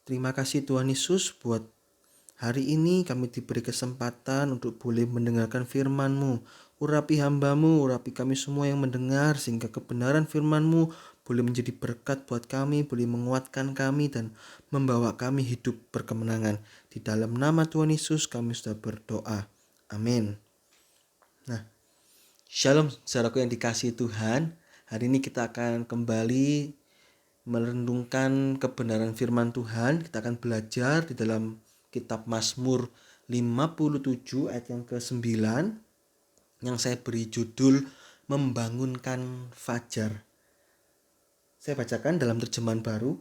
Terima kasih Tuhan Yesus buat hari ini kami diberi kesempatan untuk boleh mendengarkan firman-Mu. Urapi hamba-Mu, urapi kami semua yang mendengar sehingga kebenaran firman-Mu boleh menjadi berkat buat kami, boleh menguatkan kami dan membawa kami hidup berkemenangan. Di dalam nama Tuhan Yesus kami sudah berdoa. Amin. Nah, Shalom saudaraku yang dikasihi Tuhan. Hari ini kita akan kembali merenungkan kebenaran firman Tuhan. Kita akan belajar di dalam kitab Mazmur 57 ayat yang ke-9 yang saya beri judul Membangunkan Fajar. Saya bacakan dalam terjemahan baru.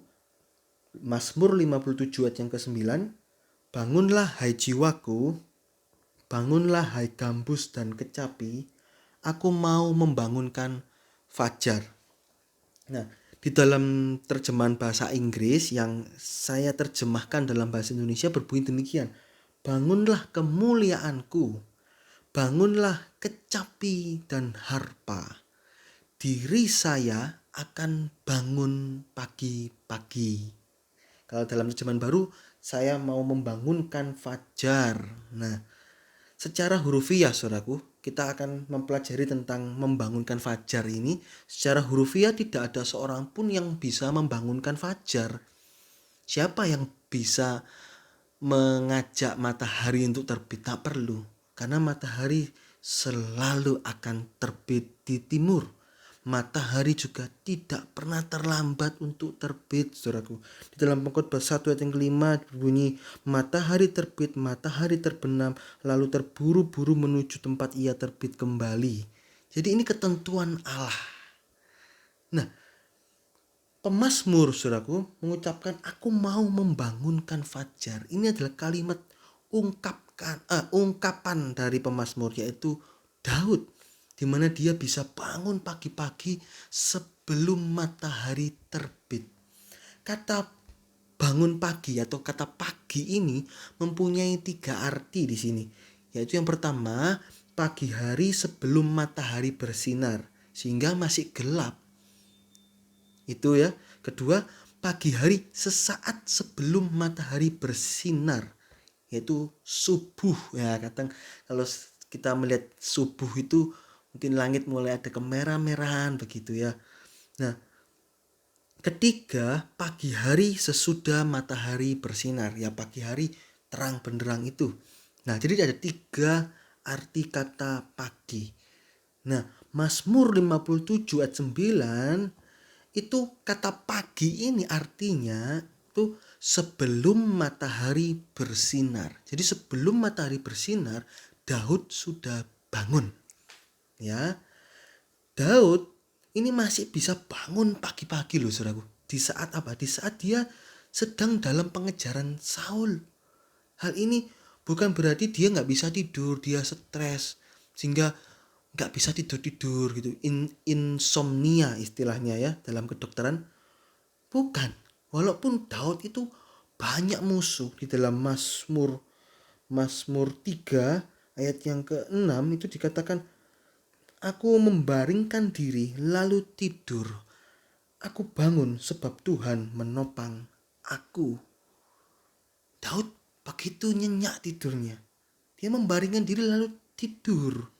Mazmur 57 ayat yang ke-9. Bangunlah hai jiwaku, bangunlah hai gambus dan kecapi, aku mau membangunkan fajar. Nah, di dalam terjemahan bahasa Inggris yang saya terjemahkan dalam bahasa Indonesia berbunyi demikian. Bangunlah kemuliaanku, bangunlah kecapi dan harpa. Diri saya akan bangun pagi-pagi. Kalau dalam terjemahan baru, saya mau membangunkan fajar. Nah, secara hurufiah saudaraku, kita akan mempelajari tentang membangunkan fajar ini. Secara hurufiah tidak ada seorang pun yang bisa membangunkan fajar. Siapa yang bisa mengajak matahari untuk terbit? Tak perlu. Karena matahari selalu akan terbit di timur. Matahari juga tidak pernah terlambat untuk terbit, saudaraku. Di dalam Pengkhotbah 1 ayat yang kelima berbunyi, matahari terbit, matahari terbenam, lalu terburu-buru menuju tempat ia terbit kembali. Jadi ini ketentuan Allah. Nah, pemazmur, saudaraku, mengucapkan aku mau membangunkan fajar. Ini adalah kalimat ungkapan dari pemazmur, yaitu Daud, di mana dia bisa bangun pagi-pagi sebelum matahari terbit. Kata bangun pagi atau kata pagi ini mempunyai 3 arti di sini. Yaitu yang pertama, pagi hari sebelum matahari bersinar sehingga masih gelap. Itu ya. Kedua, pagi hari sesaat sebelum matahari bersinar, yaitu subuh ya. Kadang kalau kita melihat subuh itu mungkin langit mulai ada kemerah-merahan begitu ya. Nah, ketiga, pagi hari sesudah matahari bersinar, ya pagi hari terang benderang itu. Nah, jadi ada 3 arti kata pagi. Nah, Mazmur 57 ayat 9 itu kata pagi ini artinya itu sebelum matahari bersinar. Jadi sebelum matahari bersinar, Daud sudah bangun. Ya. Daud ini masih bisa bangun pagi-pagi loh saudaraku. Di saat apa? Di saat dia sedang dalam pengejaran Saul. Hal ini bukan berarti dia nggak bisa tidur, dia stres sehingga nggak bisa tidur gitu. Insomnia istilahnya ya dalam kedokteran. Bukan. Walaupun Daud itu banyak musuh di dalam Mazmur 3 ayat yang ke-6 itu dikatakan, aku membaringkan diri lalu tidur. Aku bangun sebab Tuhan menopang aku. Daud begitu nyenyak tidurnya. Dia membaringkan diri lalu tidur.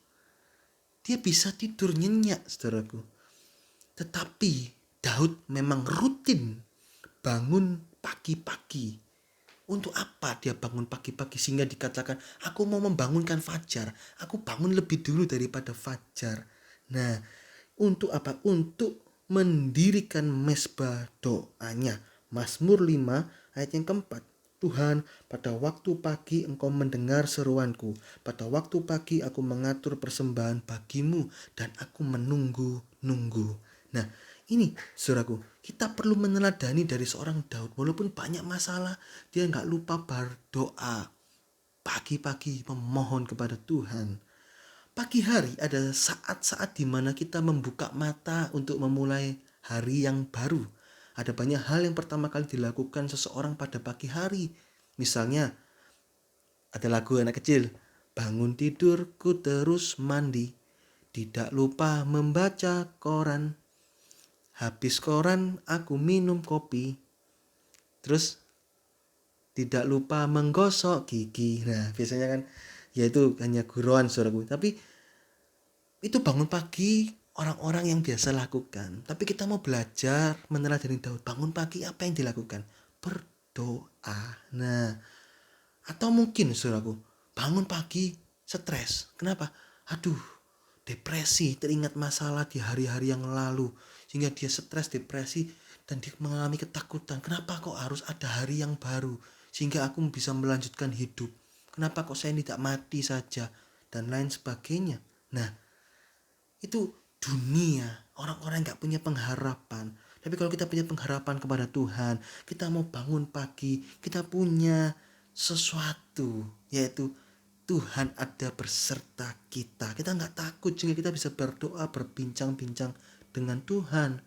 Dia bisa tidur nyenyak, saudaraku. Tetapi Daud memang rutin bangun pagi-pagi. Untuk apa dia bangun pagi-pagi sehingga dikatakan aku mau membangunkan fajar. Aku bangun lebih dulu daripada fajar. Nah, untuk apa? Untuk mendirikan mezbah doanya. Mazmur 5 ayat yang keempat. Tuhan, pada waktu pagi engkau mendengar seruanku. Pada waktu pagi aku mengatur persembahan bagimu dan aku menunggu-nunggu. Nah, ini saudaraku, kita perlu meneladani dari seorang Daud. Walaupun banyak masalah, dia gak lupa berdoa. Pagi-pagi memohon kepada Tuhan. Pagi hari ada saat-saat di mana kita membuka mata untuk memulai hari yang baru. Ada banyak hal yang pertama kali dilakukan seseorang pada pagi hari. Misalnya, ada lagu anak kecil, bangun tidurku terus mandi, tidak lupa membaca koran. Habis koran aku minum kopi. Terus tidak lupa menggosok gigi. Nah, biasanya kan ya itu hanya guruan saudaraku. Tapi itu bangun pagi orang-orang yang biasa lakukan. Tapi kita mau belajar meneladani Daud. Bangun pagi apa yang dilakukan? Berdoa. Nah, atau mungkin saudaraku, bangun pagi stres. Kenapa? Aduh, depresi, teringat masalah di hari-hari yang lalu. Sehingga dia stres, depresi, dan dia mengalami ketakutan. Kenapa kok harus ada hari yang baru? Sehingga aku bisa melanjutkan hidup. Kenapa kok saya tidak mati saja? Dan lain sebagainya. Nah, itu dunia, orang-orang gak punya pengharapan. Tapi kalau kita punya pengharapan kepada Tuhan, kita mau bangun pagi, kita punya sesuatu, yaitu Tuhan ada berserta kita. Kita gak takut sehingga kita bisa berdoa, berbincang-bincang dengan Tuhan.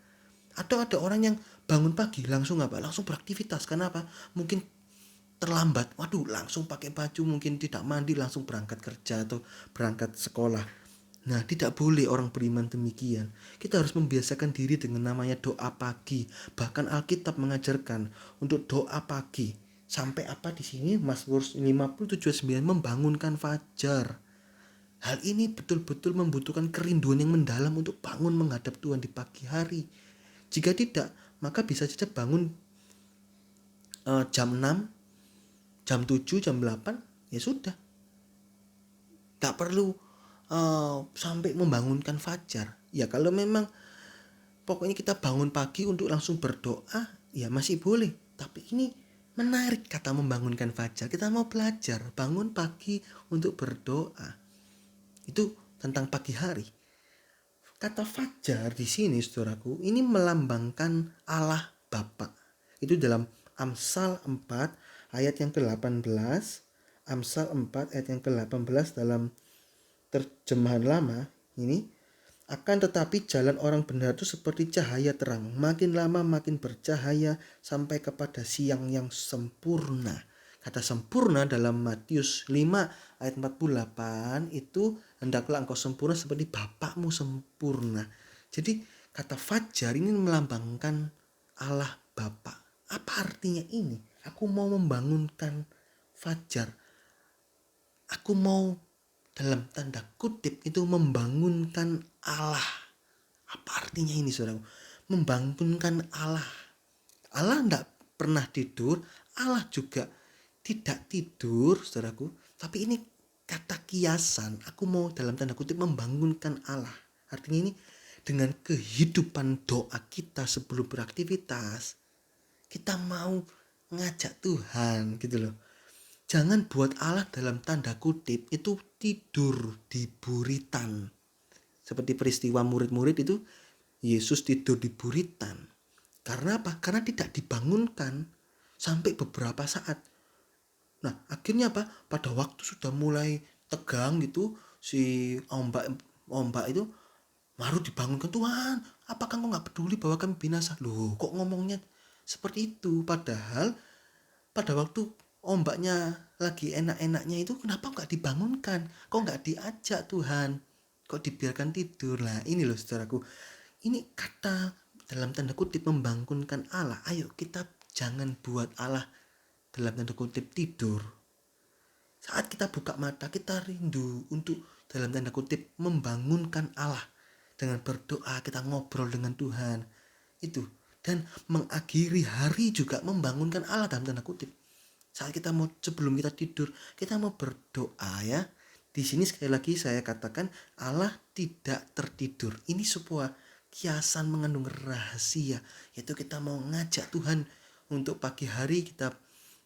Atau ada orang yang bangun pagi langsung apa? Langsung beraktivitas. Kenapa? Mungkin terlambat. Waduh, langsung pakai baju, mungkin tidak mandi, langsung berangkat kerja atau berangkat sekolah. Nah, tidak boleh orang beriman demikian. Kita harus membiasakan diri dengan namanya doa pagi. Bahkan Alkitab mengajarkan untuk doa pagi. Sampai apa di sini? Mazmur 57:9 membangunkan fajar. Hal ini betul-betul membutuhkan kerinduan yang mendalam untuk bangun menghadap Tuhan di pagi hari. Jika tidak, maka bisa saja bangun jam 6, jam 7, jam 8, ya sudah. Tak perlu sampai membangunkan fajar. Ya kalau memang pokoknya kita bangun pagi untuk langsung berdoa, ya masih boleh. Tapi ini menarik kata membangunkan fajar. Kita mau belajar bangun pagi untuk berdoa. Itu tentang pagi hari. Kata fajar di sini saudaraku, ini melambangkan Allah Bapa. Itu dalam Amsal 4 ayat yang ke-18. Amsal 4 ayat yang ke-18 dalam terjemahan lama ini, akan tetapi jalan orang benar itu seperti cahaya terang, makin lama makin bercahaya sampai kepada siang yang sempurna. Kata sempurna dalam Matius 5 ayat 48 itu, hendaklah engkau sempurna seperti Bapakmu sempurna. Jadi kata fajar ini melambangkan Allah Bapa. Apa artinya ini? Aku mau membangunkan fajar. Aku mau dalam tanda kutip itu membangunkan Allah. Apa artinya ini saudara? Membangunkan Allah. Allah tidak pernah tidur, Allah juga tidak tidur saudaraku. Tapi ini kata kiasan. Aku mau dalam tanda kutip membangunkan Allah. Artinya ini dengan kehidupan doa kita sebelum beraktivitas, kita mau ngajak Tuhan gitu loh. Jangan buat Allah dalam tanda kutip itu tidur di buritan. Seperti peristiwa murid-murid itu, Yesus tidur di buritan. Karena apa? Karena tidak dibangunkan sampai beberapa saat. Nah, akhirnya apa? Pada waktu sudah mulai tegang gitu, si ombak itu baru dibangunkan, Tuhan, apakah kau gak peduli bahwa kami binasa? Loh, kok ngomongnya seperti itu? Padahal pada waktu ombaknya lagi enak-enaknya itu, kenapa gak dibangunkan? Kok gak diajak Tuhan? Kok dibiarkan tidur? Lah ini loh saudaraku, ini kata dalam tanda kutip membangunkan Allah. Ayo kita jangan buat Allah dalam tanda kutip tidur. Saat kita buka mata, kita rindu untuk dalam tanda kutip membangunkan Allah. Dengan berdoa kita ngobrol dengan Tuhan. Itu. Dan mengakhiri hari juga membangunkan Allah dalam tanda kutip. Saat kita mau, sebelum kita tidur, kita mau berdoa ya. Di sini sekali lagi saya katakan Allah tidak tertidur. Ini sebuah kiasan mengandung rahasia, yaitu kita mau ngajak Tuhan untuk pagi hari, kita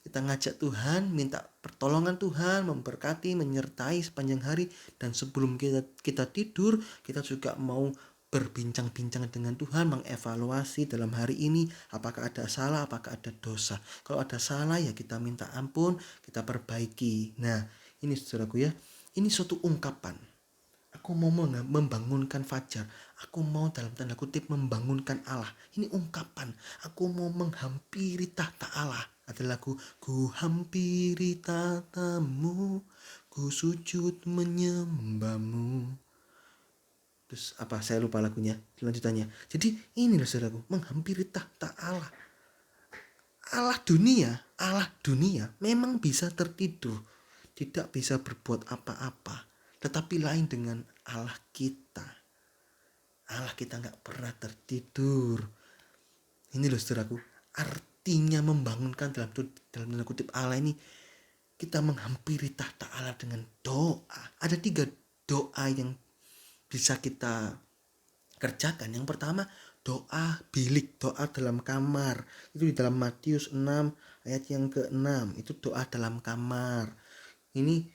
ngajak Tuhan, minta pertolongan Tuhan, memberkati, menyertai sepanjang hari. Dan sebelum kita tidur, kita juga mau berbincang-bincang dengan Tuhan, mengevaluasi dalam hari ini apakah ada salah, apakah ada dosa. Kalau ada salah ya kita minta ampun, kita perbaiki. Nah ini saudaraku ya, ini suatu ungkapan. Aku mau membangunkan fajar. Aku mau dalam tanda kutip membangunkan Allah. Ini ungkapan. Aku mau menghampiri tahta Allah. Ada lagu, ku hampiri tahtamu, ku sujud menyembahmu. Terus apa, saya lupa lagunya lanjutannya. Jadi ini loh saudaraku, menghampiri tahta Allah. Allah dunia Allah dunia memang bisa tertidur, tidak bisa berbuat apa-apa. Tetapi lain dengan Allah kita. Allah kita nggak pernah tertidur. Ini loh saudaraku, artinya membangunkan dalam tanda kutip Allah ini, kita menghampiri tahta Allah dengan doa. Ada 3 doa yang bisa kita kerjakan. Yang pertama, doa bilik, doa dalam kamar. Itu di dalam Matius 6 ayat yang ke-6. Itu doa dalam kamar. Ini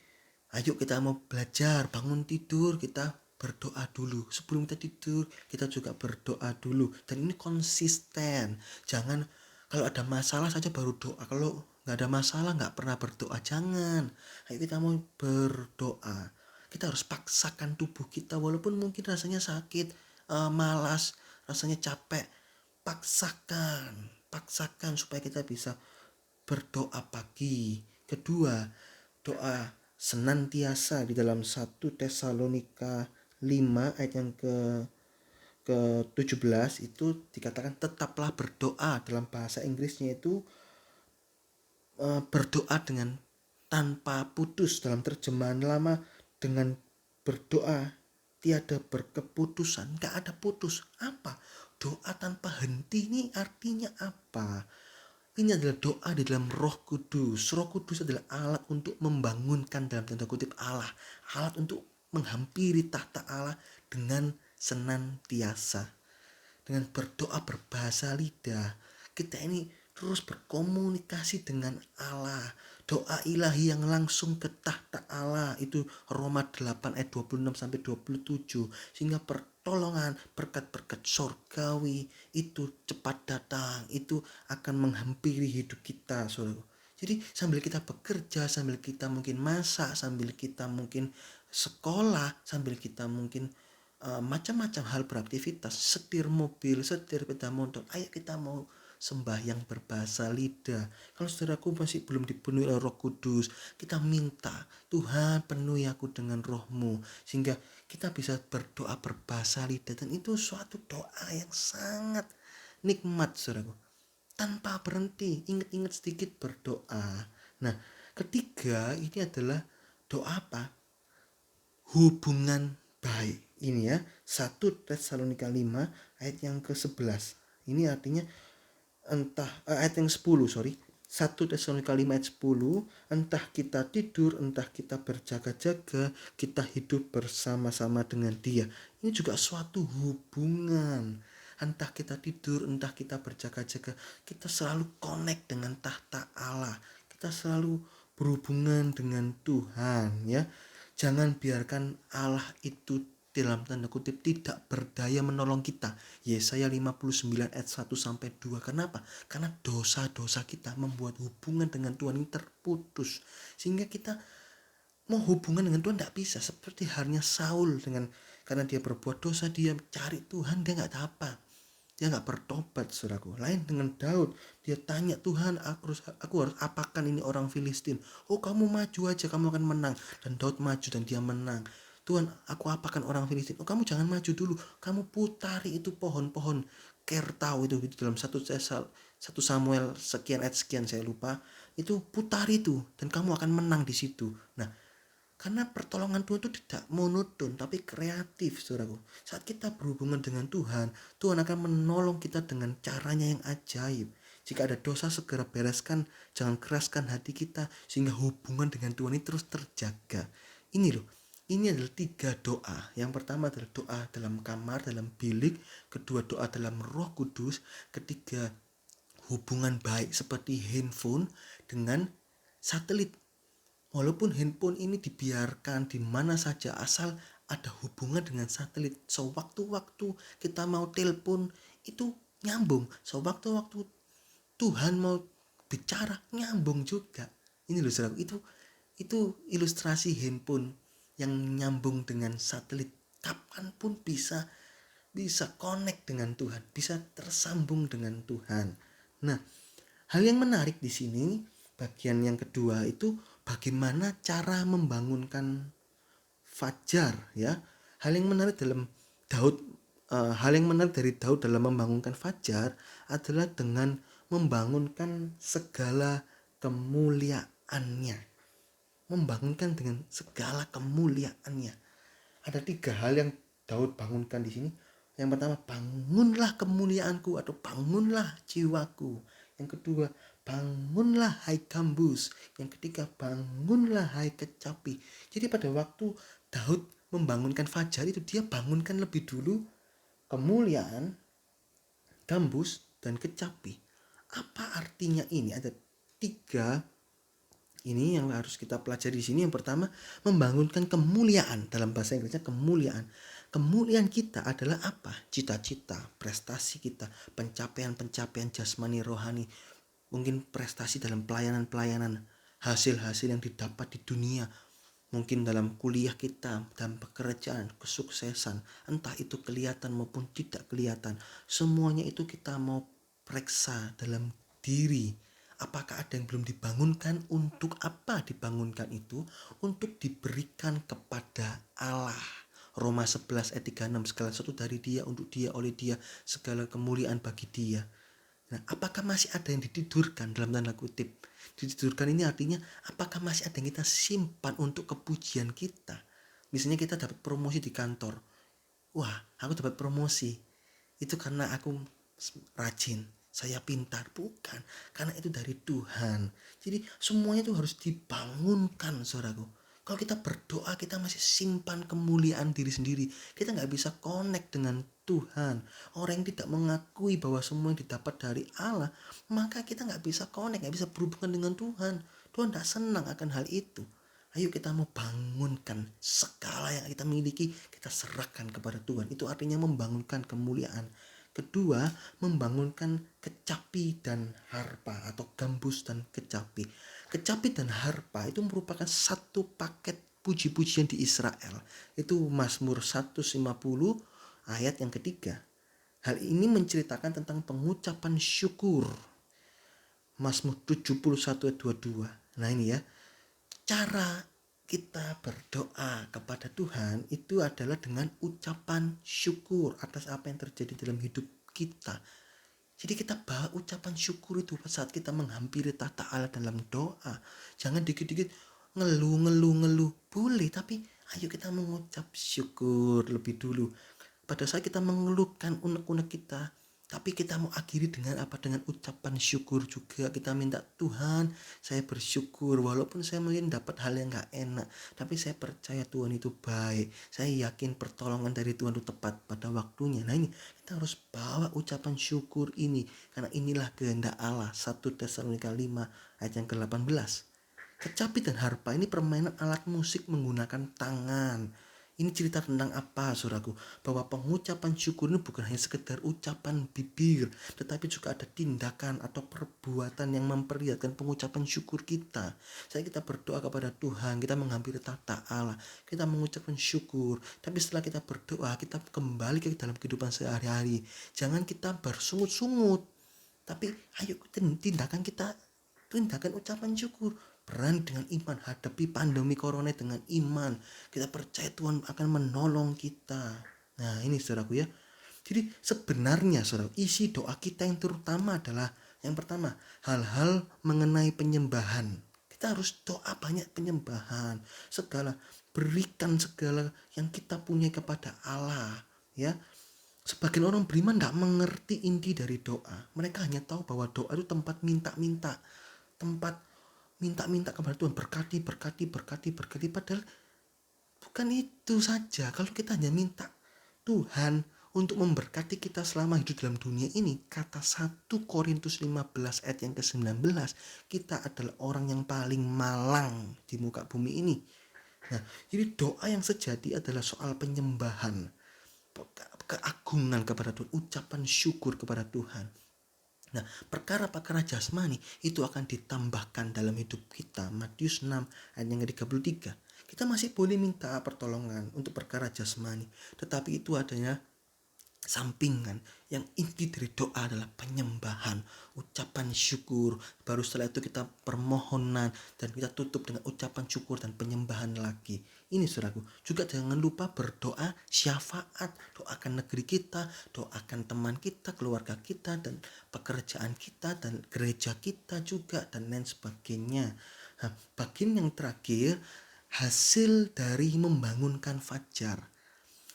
ayo kita mau belajar, bangun tidur kita berdoa dulu. Sebelum kita tidur kita juga berdoa dulu. Dan ini konsisten. Jangan kalau ada masalah saja baru doa. Kalau nggak ada masalah nggak pernah berdoa. Jangan. Ayo kita mau berdoa. Kita harus paksakan tubuh kita walaupun mungkin rasanya sakit, malas, rasanya capek. Paksakan supaya kita bisa berdoa pagi. Kedua, doa senantiasa di dalam 1 Tesalonika 5 ayat yang ke-17 itu dikatakan tetaplah berdoa. Dalam bahasa Inggrisnya itu berdoa dengan tanpa putus. Dalam terjemahan lama, dengan berdoa tiada berkeputusan, gak ada putus. Apa? Doa tanpa henti ini artinya apa? Ini adalah doa di dalam Roh Kudus. Roh Kudus adalah alat untuk membangunkan dalam tanda kutip Allah. Alat untuk menghampiri tahta Allah dengan senantiasa. Dengan berdoa berbahasa lidah. Kita ini terus berkomunikasi dengan Allah. Doa ilahi yang langsung ke tahta Allah. Itu Roma 8 ayat 26 sampai 27. Sehingga pertolongan, berkat-berkat sorgawi itu cepat datang. Itu akan menghampiri hidup kita, saudara. Jadi sambil kita bekerja, sambil kita mungkin masak, sambil kita mungkin sekolah, sambil kita mungkin macam-macam hal beraktivitas, setir mobil, setir sepeda motor, ayo kita mau sembahyang berbahasa lidah. Kalau saudaraku masih belum dipenuhi oleh Roh Kudus, kita minta Tuhan penuhi aku dengan Roh-Mu sehingga kita bisa berdoa berbahasa lidah. Dan itu suatu doa yang sangat nikmat, saudaraku, tanpa berhenti, ingat-ingat sedikit berdoa. Nah, ketiga ini adalah doa apa? Hubungan baik. Ini ya, 1 Tesalonika 5 ayat yang ke-11. Ini artinya ayat yang 10, sorry. 1 Tesalonika 5 ayat 10, entah kita tidur, entah kita berjaga-jaga, kita hidup bersama-sama dengan Dia. Ini juga suatu hubungan. Entah kita tidur, entah kita berjaga-jaga, kita selalu connect dengan tahta Allah. Kita selalu berhubungan dengan Tuhan, ya. Jangan biarkan Allah itu dalam tanda kutip tidak berdaya menolong kita. Yesaya 59 ayat 1 sampai 2. Kenapa? Karena dosa-dosa kita membuat hubungan dengan Tuhan ini terputus. Sehingga kita mau hubungan dengan Tuhan tidak bisa. Seperti halnya Saul, karena dia berbuat dosa, dia cari Tuhan, dia nggak dapat. Dia nggak bertobat, saudaraku. Lain dengan Daud, dia tanya Tuhan, aku harus apakan ini orang Filistin. Oh, kamu maju aja, kamu akan menang. Dan Daud maju dan dia menang. Tuhan, aku apakan orang Filistin. Oh, kamu jangan maju dulu, kamu putari itu pohon-pohon kertau itu dalam 1 Samuel sekian ayat sekian, saya lupa. Itu putari itu dan kamu akan menang di situ. Nah, karena pertolongan Tuhan itu tidak monoton tapi kreatif, saudaraku. Saat kita berhubungan dengan Tuhan, Tuhan akan menolong kita dengan caranya yang ajaib. Jika ada dosa, segera bereskan, jangan keraskan hati kita sehingga hubungan dengan Tuhan ini terus terjaga. Ini adalah 3 doa. Yang pertama adalah doa dalam kamar, dalam bilik. Kedua, doa dalam Roh Kudus. Ketiga, hubungan baik seperti handphone dengan satelit. Walaupun handphone ini dibiarkan di mana saja asal ada hubungan dengan satelit. Sewaktu-waktu kita mau telepon itu nyambung. Sewaktu-waktu Tuhan mau bicara nyambung juga. Ini loh saudara, itu ilustrasi handphone yang nyambung dengan satelit. Kapanpun bisa connect dengan Tuhan, bisa tersambung dengan Tuhan. Nah, hal yang menarik di sini bagian yang kedua itu bagaimana cara membangunkan fajar, ya. Hal yang menarik dari Daud dalam membangunkan fajar adalah dengan membangunkan segala kemuliaannya. Membangunkan dengan segala kemuliaannya. Ada 3 hal yang Daud bangunkan di sini. Yang pertama, bangunlah kemuliaanku atau bangunlah jiwaku. Yang kedua, bangunlah hai gambus. Yang ketiga, bangunlah hai kecapi. Jadi pada waktu Daud membangunkan fajar itu, dia bangunkan lebih dulu kemuliaan, gambus, dan kecapi. Apa artinya ini? Ada 3 ini yang harus kita pelajari di sini. Yang pertama, membangunkan kemuliaan. Dalam bahasa Inggrisnya kemuliaan. Kemuliaan kita adalah apa? Cita-cita, prestasi kita, pencapaian-pencapaian jasmani rohani. Mungkin prestasi dalam pelayanan-pelayanan, hasil-hasil yang didapat di dunia. Mungkin dalam kuliah kita, dalam pekerjaan, kesuksesan. Entah itu kelihatan maupun tidak kelihatan. Semuanya itu kita mau periksa dalam diri. Apakah ada yang belum dibangunkan? Untuk apa dibangunkan itu? Untuk diberikan kepada Allah. Roma 11 ayat 36, segala sesuatu dari dia, untuk dia, oleh dia, segala kemuliaan bagi dia. Nah, apakah masih ada yang ditidurkan dalam tanda kutip? Ditidurkan ini artinya apakah masih ada yang kita simpan untuk kepujian kita? Misalnya kita dapat promosi di kantor. Wah, aku dapat promosi. Itu karena aku rajin, saya pintar. Bukan, karena itu dari Tuhan. Jadi semuanya itu harus dibangunkan, saudaraku. Kalau kita berdoa, kita masih simpan kemuliaan diri sendiri. Kita gak bisa connect dengan Tuhan. Orang yang tidak mengakui bahwa semua yang didapat dari Allah, maka kita gak bisa connect, gak bisa berhubungan dengan Tuhan. Tuhan gak senang akan hal itu. Ayo kita mau bangunkan segala yang kita miliki, kita serahkan kepada Tuhan. Itu artinya membangunkan kemuliaan. Kedua, membangunkan kecapi dan harpa atau gambus dan kecapi. Kecapi dan harpa itu merupakan satu paket puji-pujian di Israel. Itu Mazmur 150 ayat yang ketiga. Hal ini menceritakan tentang pengucapan syukur. Mazmur 71 ayat 22. Nah ini ya, cara kita berdoa kepada Tuhan itu adalah dengan ucapan syukur atas apa yang terjadi dalam hidup kita. Jadi kita bawa ucapan syukur itu saat kita menghampiri tahta Allah dalam doa. Jangan dikit-dikit ngeluh. Boleh, tapi ayo kita mengucap syukur lebih dulu. Pada saat kita mengeluhkan unek-unek kita, tapi kita mau akhiri dengan apa? Dengan ucapan syukur juga. Kita minta, Tuhan, saya bersyukur walaupun saya mungkin dapat hal yang gak enak, tapi saya percaya Tuhan itu baik. Saya yakin pertolongan dari Tuhan itu tepat pada waktunya. Nah ini, kita harus bawa ucapan syukur ini, karena inilah kehendak Allah. 1 Tesalonika 5 ayat yang ke-18. Kecapi dan harpa ini permainan alat musik menggunakan tangan. Ini cerita tentang apa, saudaraku? Bahwa pengucapan syukur ini bukan hanya sekedar ucapan bibir, tetapi juga ada tindakan atau perbuatan yang memperlihatkan pengucapan syukur kita. Saat kita berdoa kepada Tuhan, kita menghampiri tahta Allah, kita mengucapkan syukur. Tapi setelah kita berdoa, kita kembali ke dalam kehidupan sehari-hari. Jangan kita bersungut-sungut, tapi ayo tindakan kita, tindakan ucapan syukur. Berani dengan iman, hadapi pandemi corona dengan iman. Kita percaya Tuhan akan menolong kita. Nah ini saudaraku ya. Jadi sebenarnya saudara, isi doa kita yang terutama adalah yang pertama, hal-hal mengenai penyembahan. Kita harus doa banyak penyembahan. Segala, berikan segala yang kita punya kepada Allah. Ya, sebagian orang beriman tidak mengerti inti dari doa. Mereka hanya tahu bahwa doa itu tempat minta-minta, tempat minta-minta kepada Tuhan, berkati. Padahal bukan itu saja. Kalau kita hanya minta Tuhan untuk memberkati kita selama hidup dalam dunia ini, kata 1 Korintus 15 ayat yang ke-19, kita adalah orang yang paling malang di muka bumi ini. Nah, jadi doa yang sejati adalah soal penyembahan, keagungan kepada Tuhan, ucapan syukur kepada Tuhan. Nah, perkara-perkara jasmani itu akan ditambahkan dalam hidup kita. Matius 6 ayat yang ke-33. Kita masih boleh minta pertolongan untuk perkara jasmani, tetapi itu adanya sampingan. Yang inti dari doa adalah penyembahan, ucapan syukur. Baru setelah itu kita permohonan dan kita tutup dengan ucapan syukur dan penyembahan lagi. Ini saudaraku. Juga jangan lupa berdoa syafaat. Doakan negeri kita, doakan teman kita, keluarga kita, dan pekerjaan kita, dan gereja kita juga, dan lain sebagainya. Nah, bagian yang terakhir, hasil dari membangunkan fajar.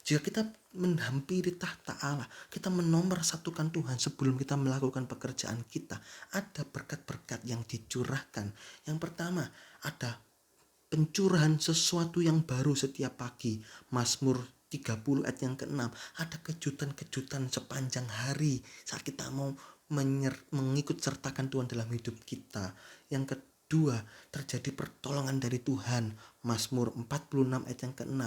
Jika kita menghampiri tahta Allah, kita menomorsatukan Tuhan sebelum kita melakukan pekerjaan kita, ada berkat-berkat yang dicurahkan. Yang pertama, ada pencurahan sesuatu yang baru setiap pagi. Mazmur 30 ayat yang ke-6, ada kejutan-kejutan sepanjang hari saat kita mau mengikut sertakan Tuhan dalam hidup kita. Yang kedua, terjadi pertolongan dari Tuhan. Mazmur 46 ayat yang ke-6,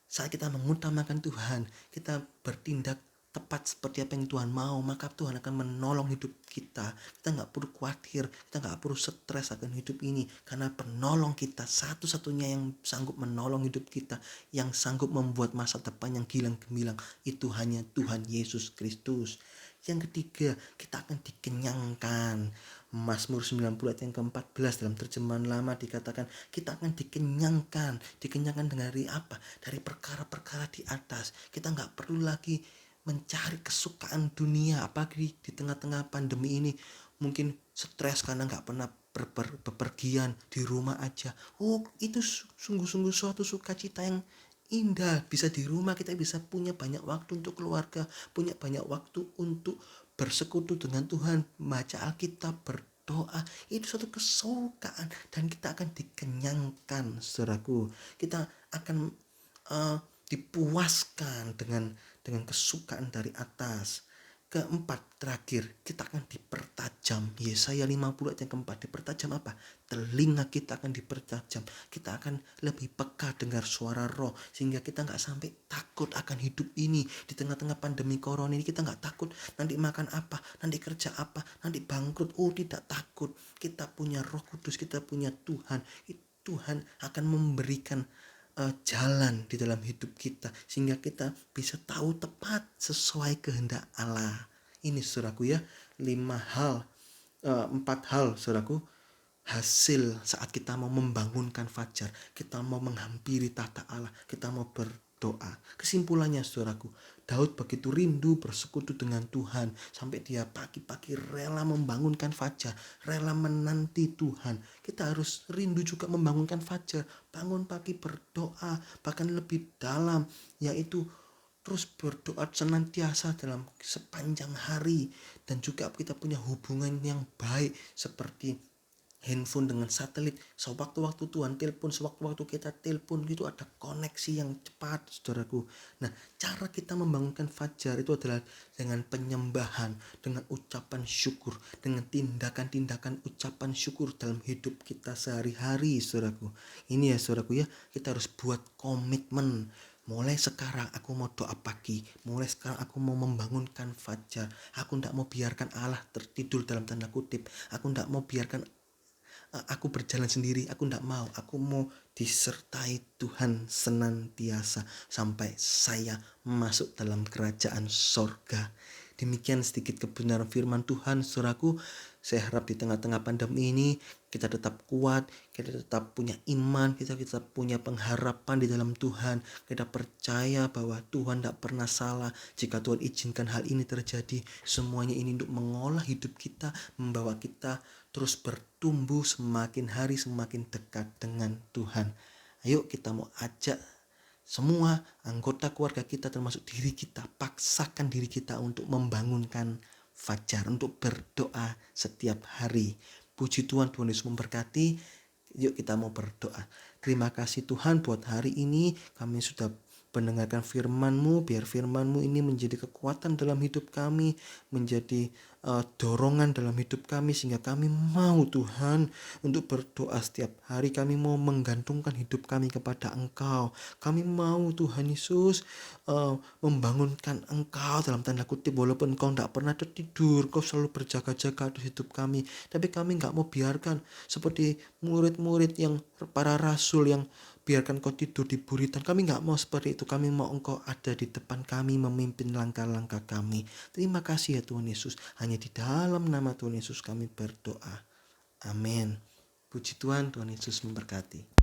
saat kita mengutamakan Tuhan, kita bertindak tepat seperti apa yang Tuhan mau, maka Tuhan akan menolong hidup kita. Kita gak perlu khawatir, kita gak perlu stres akan hidup ini, karena penolong kita, satu-satunya yang sanggup menolong hidup kita, yang sanggup membuat masa depan yang gilang gemilang, itu hanya Tuhan Yesus Kristus. Yang ketiga, kita akan dikenyangkan. Mazmur 90 ayat yang ke-14 dalam terjemahan lama dikatakan kita akan dikenyangkan. Dikenyangkan dari apa? Dari perkara-perkara di atas. Kita gak perlu lagi mencari kesukaan dunia, apalagi di tengah-tengah pandemi ini. Mungkin stres karena gak pernah bepergian, di rumah aja. Oh, itu sungguh-sungguh suatu sukacita yang indah. Bisa di rumah, kita bisa punya banyak waktu untuk keluarga, punya banyak waktu untuk bersekutu dengan Tuhan, baca Alkitab, berdoa. Itu suatu kesukaan dan kita akan dikenyangkan, saudaraku. Kita akan dipuaskan dengan kesukaan dari atas. Keempat, terakhir, kita akan dipertajam. Yesaya 50 ayat yang keempat, dipertajam apa? Telinga kita akan dipertajam. Kita akan lebih peka dengar suara roh, sehingga kita gak sampai takut akan hidup ini. Di tengah-tengah pandemi corona ini kita gak takut nanti makan apa, nanti kerja apa, nanti bangkrut. Oh, tidak takut. Kita punya Roh Kudus, kita punya Tuhan. Tuhan akan memberikan jalan di dalam hidup kita, sehingga kita bisa tahu tepat sesuai kehendak Allah. Ini saudaraku ya, 4 hal saudaraku, hasil saat kita mau membangunkan fajar, kita mau menghampiri tahta Allah, kita mau berdoa. Kesimpulannya saudaraku, Daud begitu rindu bersekutu dengan Tuhan sampai dia pagi-pagi rela membangunkan fajar, rela menanti Tuhan. Kita harus rindu juga membangunkan fajar, bangun pagi berdoa, bahkan lebih dalam, yaitu terus berdoa senantiasa dalam sepanjang hari. Dan juga kita punya hubungan yang baik seperti handphone dengan satelit. Sewaktu-waktu Tuhan telepon, sewaktu-waktu kita telepon, itu ada koneksi yang cepat, saudaraku. Nah, cara kita membangunkan fajar itu adalah dengan penyembahan, dengan ucapan syukur, dengan tindakan-tindakan ucapan syukur dalam hidup kita sehari-hari, saudaraku. Ini ya saudaraku ya, kita harus buat komitmen. Mulai sekarang aku mau doa pagi. Mulai sekarang aku mau membangunkan fajar. Aku tidak mau biarkan Allah tertidur dalam tanda kutip. Aku tidak mau biarkan aku berjalan sendiri. Aku tidak mau. Aku mau disertai Tuhan senantiasa sampai saya masuk dalam kerajaan sorga. Demikian sedikit kebenaran firman Tuhan, saudaraku. Saya harap di tengah-tengah pandemi ini kita tetap kuat, kita tetap punya iman, kita tetap punya pengharapan di dalam Tuhan. Kita percaya bahwa Tuhan tidak pernah salah. Jika Tuhan izinkan hal ini terjadi, semuanya ini untuk mengolah hidup kita, membawa kita terus bertumbuh semakin hari semakin dekat dengan Tuhan. Ayo kita mau ajak semua anggota keluarga kita termasuk diri kita, paksakan diri kita untuk membangunkan fajar, untuk berdoa setiap hari. Puji Tuhan, Tuhan Yesus memberkati. Yuk kita mau berdoa. Terima kasih Tuhan buat hari ini kami sudah mendengarkan firman-Mu. Biar firman-Mu ini menjadi kekuatan dalam hidup kami, menjadi dorongan dalam hidup kami, sehingga kami mau Tuhan untuk berdoa setiap hari. Kami mau menggantungkan hidup kami kepada Engkau. Kami mau Tuhan Yesus membangunkan Engkau dalam tanda kutip, walaupun Engkau tidak pernah tertidur, Engkau selalu berjaga-jaga atas hidup kami. Tapi kami gak mau biarkan seperti murid-murid yang para rasul yang biarkan Engkau tidur di buritan. Kami nggak mau seperti itu. Kami mau Engkau ada di depan kami, memimpin langkah-langkah kami. Terima kasih ya Tuhan Yesus. Hanya di dalam nama Tuhan Yesus kami berdoa. Amin. Puji Tuhan, Tuhan Yesus memberkati.